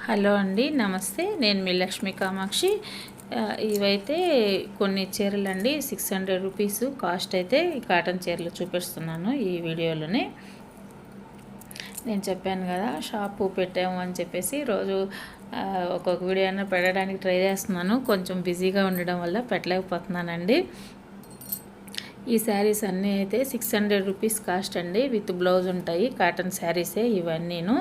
Hello అండి, నమస్తే. నేను మీ లక్ష్మీ కామాక్షి. ఇవైతే కొన్ని చీరలు అండి, 600 రూపీస్ కాస్ట్. అయితే ఈ కాటన్ చీరలు చూపిస్తున్నాను ఈ వీడియోలోనే. నేను చెప్పాను కదా షాపు పెట్టాము అని చెప్పేసి, రోజు ఒక్కొక్క వీడియో అయినా పెట్టడానికి ట్రై చేస్తున్నాను. కొంచెం బిజీగా ఉండడం వల్ల పెట్టలేకపోతున్నానండి. ఈ శారీస్ అన్నీ అయితే 600 రూపీస్ కాస్ట్ అండి, విత్ బ్లౌజ్ ఉంటాయి. కాటన్ శారీసే ఇవన్నీను.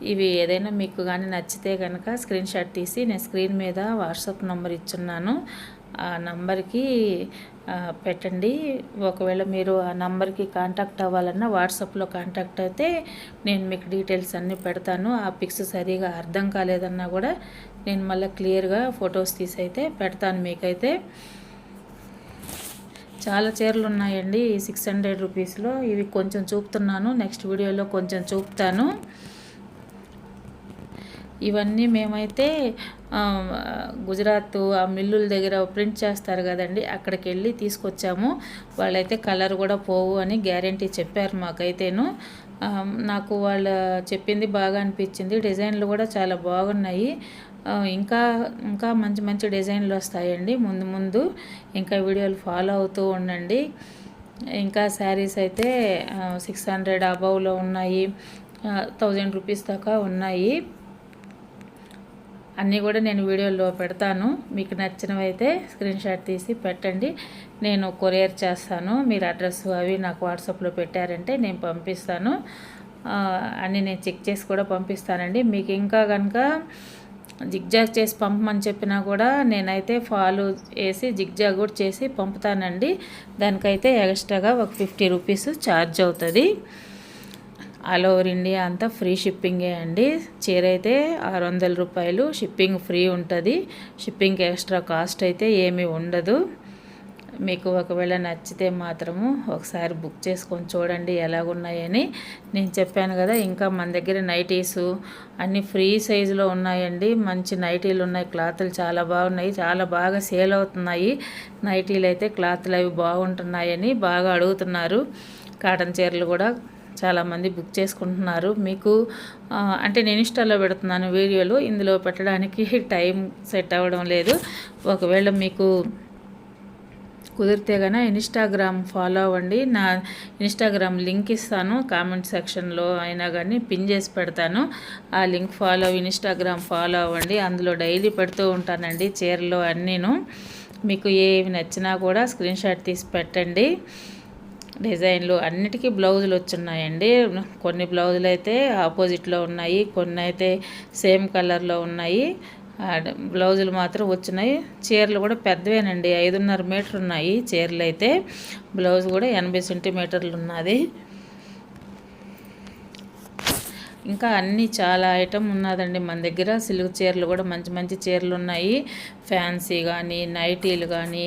ఇవి ఏదైనా మీకు కానీ నచ్చితే కనుక స్క్రీన్ షాట్ తీసి నేను స్క్రీన్ మీద వాట్సాప్ నంబర్ ఇచ్చున్నాను, ఆ నంబర్కి పెట్టండి. ఒకవేళ మీరు ఆ నంబర్కి కాంటాక్ట్ అవ్వాలన్నా వాట్సాప్లో కాంటాక్ట్ అయితే నేను మీకు డీటెయిల్స్ అన్నీ పెడతాను. ఆ పిక్స్ సరిగా అర్థం కాలేదన్నా కూడా నేను మళ్ళీ క్లియర్గా ఫొటోస్ తీసి అయితే పెడతాను మీకైతే. చాలా చీరలు ఉన్నాయండి 600 రూపీస్లో. ఇవి కొంచెం చూపుతున్నాను, నెక్స్ట్ వీడియోలో కొంచెం చూపుతాను. ఇవన్నీ మేమైతే గుజరాత్ ఆ మిల్లుల దగ్గర ప్రింట్ చేస్తారు కదండి, అక్కడికి వెళ్ళి తీసుకొచ్చాము. వాళ్ళైతే కలర్ కూడా పోవు అని గ్యారంటీ చెప్పారు మాకైతేను. నాకు వాళ్ళు చెప్పింది బాగా అనిపించింది. డిజైన్లు కూడా చాలా బాగున్నాయి. ఇంకా ఇంకా మంచి మంచి డిజైన్లు వస్తాయండి ముందు ముందు. ఇంకా వీడియోలు ఫాలో అవుతూ ఉండండి. ఇంకా శారీస్ అయితే 600 అబవ్లో ఉన్నాయి, 1000 రూపీస్ దాకా ఉన్నాయి. అన్నీ కూడా నేను వీడియోలో పెడతాను. మీకు నచ్చినవైతే స్క్రీన్ షాట్ తీసి పెట్టండి, నేను కొరియర్ చేస్తాను. మీరు అడ్రస్ అవి నాకు వాట్సాప్లో పెట్టారంటే నేను పంపిస్తాను. అన్నీ నేను చెక్ చేసి కూడా పంపిస్తానండి. మీకు ఇంకా కనుక జిగ్జాగ్ చేసి పంపమని చెప్పినా కూడా నేనైతే ఫాలో వేసి జిగ్జాగ్ కూడా చేసి పంపుతానండి. దానికైతే ఎక్స్ట్రాగా ఒక 50 రూపీస్ ఛార్జ్ అవుతుంది. ఆల్ ఓవర్ ఇండియా అంతా ఫ్రీ షిప్పింగే అండి. చీర అయితే 600 రూపాయలు, షిప్పింగ్ ఫ్రీ ఉంటుంది. షిప్పింగ్కి ఎక్స్ట్రా కాస్ట్ అయితే ఏమీ ఉండదు. మీకు ఒకవేళ నచ్చితే మాత్రము ఒకసారి బుక్ చేసుకొని చూడండి ఎలాగున్నాయని. నేను చెప్పాను కదా, ఇంకా మన దగ్గర నైటీసు అన్నీ ఫ్రీ సైజులో ఉన్నాయండి. మంచి నైటీలు ఉన్నాయి, క్లాతులు చాలా బాగున్నాయి, చాలా బాగా సేల్ అవుతున్నాయి. నైటీలు అయితే క్లాతులు అవి బాగుంటున్నాయని బాగా అడుగుతున్నారు. కాటన్ చీరలు కూడా చాలామంది బుక్ చేసుకుంటున్నారు. మీకు అంటే నేను ఇన్స్టాలో పెడుతున్నాను వీడియోలు, ఇందులో పెట్టడానికి టైం సెట్ అవ్వడం లేదు. ఒకవేళ మీకు కుదిరితే కనుక ఇన్స్టాగ్రామ్ ఫాలో అవ్వండి. నా ఇన్స్టాగ్రామ్ లింక్ ఇస్తాను, కామెంట్ సెక్షన్లో అయినా కానీ పిన్ చేసి పెడతాను. ఆ లింక్ ఇన్స్టాగ్రామ్ ఫాలో అవ్వండి. అందులో డైలీ పెడుతూ ఉంటానండి చీరలు అన్నీను. మీకు ఏవి నచ్చినా కూడా స్క్రీన్ షాట్ తీసి పెట్టండి. డిజైన్లు అన్నిటికీ బ్లౌజులు వచ్చున్నాయండి. కొన్ని బ్లౌజులు అయితే ఆపోజిట్లో ఉన్నాయి, కొన్ని అయితే సేమ్ కలర్లో ఉన్నాయి. బ్లౌజులు మాత్రం వచ్చినాయి. చీరలు కూడా పెద్దవేనండి, 5.5 మీటర్ ఉన్నాయి చీరలు అయితే. బ్లౌజ్ కూడా 80 సెంటీమీటర్లు ఉన్నది. ఇంకా అన్నీ చాలా ఐటమ్ ఉన్నదండి మన దగ్గర. సిల్క్ చీరలు కూడా మంచి మంచి చీరలు ఉన్నాయి. ఫ్యాన్సీ కానీ, నైటీలు కానీ,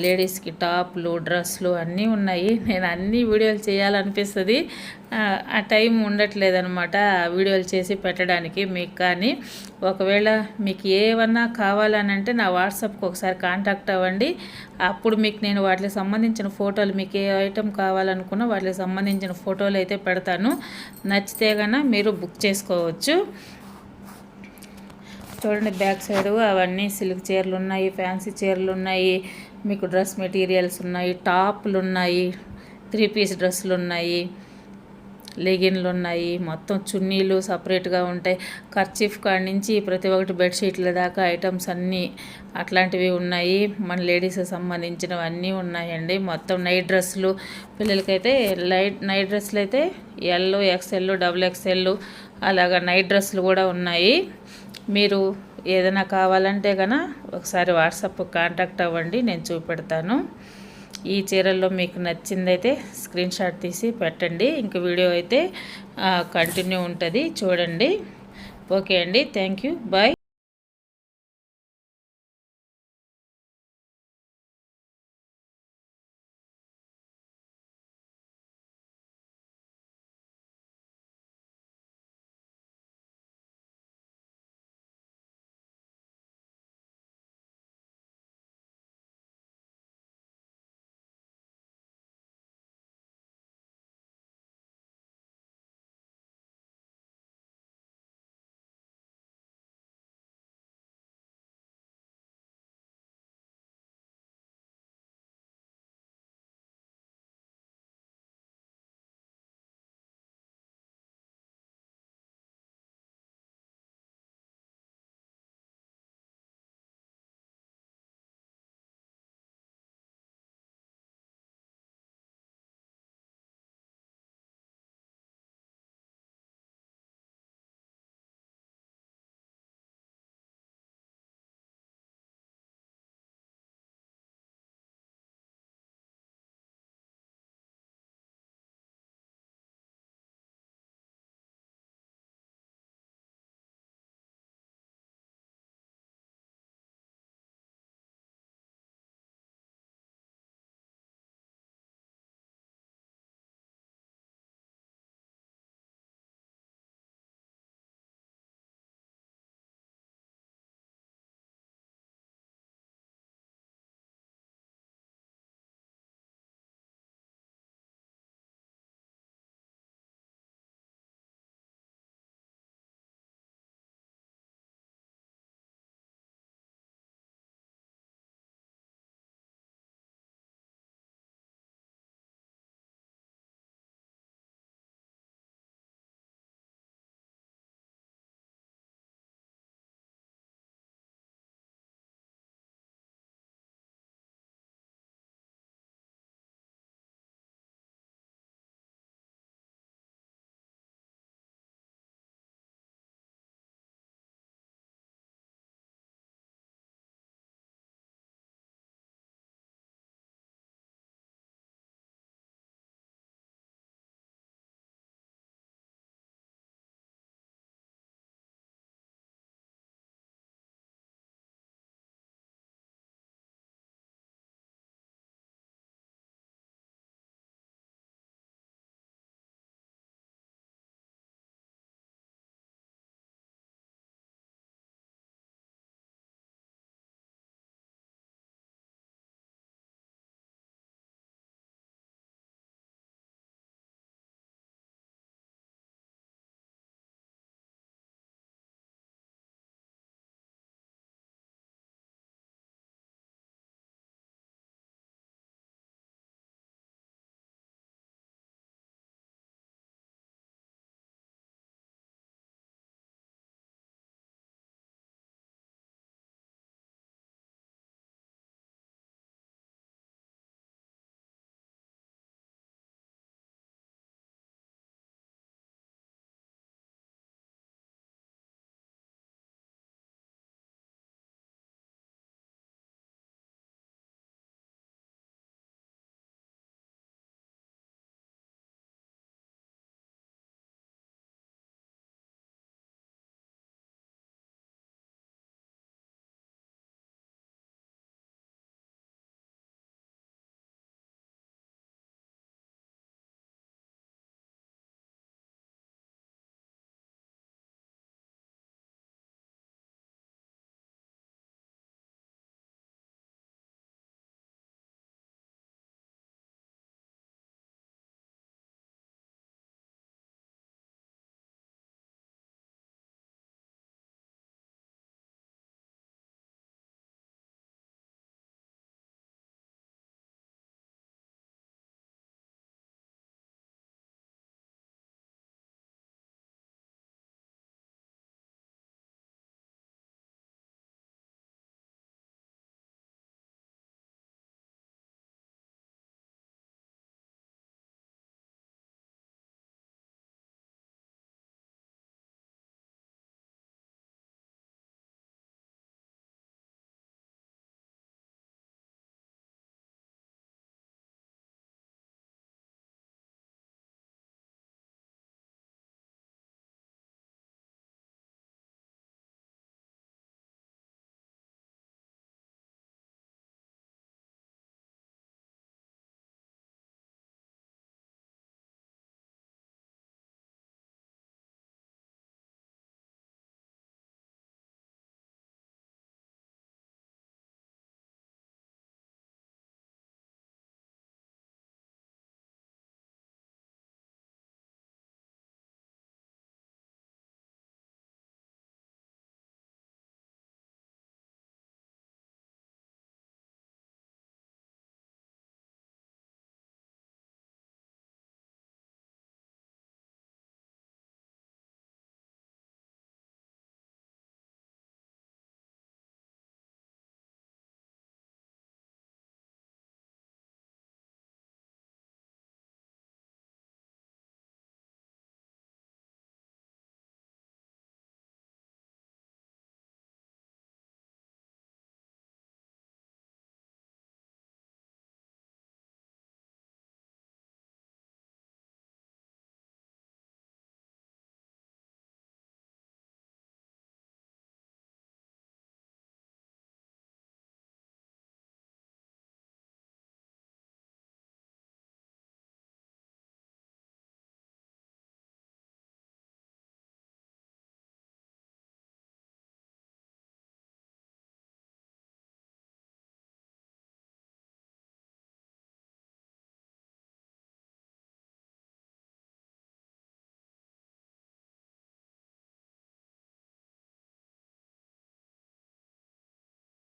లేడీస్కి టాప్లు, డ్రెస్సులు అన్నీ ఉన్నాయి. నేను అన్ని వీడియోలు చేయాలనిపిస్తుంది, ఆ టైం ఉండట్లేదనమాట వీడియోలు చేసి పెట్టడానికి మీకు. కానీ ఒకవేళ మీకు ఏమన్నా కావాలనంటే నా వాట్సాప్కి ఒకసారి కాంటాక్ట్ అవ్వండి. అప్పుడు మీకు నేను వాటికి సంబంధించిన ఫోటోలు, మీకు ఏ ఐటెం కావాలనుకున్నా వాటికి సంబంధించిన ఫోటోలు అయితే పెడతాను. నచ్చితే కనుక మీరు బుక్ చేసుకోవచ్చు. చూడండి బ్యాక్ సైడ్ అవన్నీ సిల్క్ చీరలు ఉన్నాయి, ఫ్యాన్సీ చీరలు ఉన్నాయి, మీకు డ్రెస్ మెటీరియల్స్ ఉన్నాయి, టాప్లు ఉన్నాయి, 3 పీస్ డ్రెస్సులు ఉన్నాయి, లెగిన్లు ఉన్నాయి, మొత్తం చున్నీలు సపరేట్గా ఉంటాయి. కర్చీఫ్ కాడి నుంచి ప్రతి ఒక్కటి బెడ్షీట్ల దాకా ఐటమ్స్ అన్నీ అట్లాంటివి ఉన్నాయి. మన లేడీస్కి సంబంధించినవన్నీ ఉన్నాయండి. మొత్తం నైట్ డ్రెస్సులు, పిల్లలకైతే నైట్ డ్రెస్సులు అయితే ఎల్, XL, XXL అలాగా నైట్ డ్రెస్సులు కూడా ఉన్నాయి. మీరు ఏదైనా కావాలంటే కనుక ఒకసారి వాట్సాప్ కాంటాక్ట్ అవ్వండి, నేను చూపెడతాను. ఈ చీరల్లో మీకు నచ్చిందైతే స్క్రీన్ షాట్ తీసి పెట్టండి. ఇంక వీడియో అయితే కంటిన్యూ ఉంటుంది, చూడండి. ఓకే అండి, థ్యాంక్ యూ, బాయ్.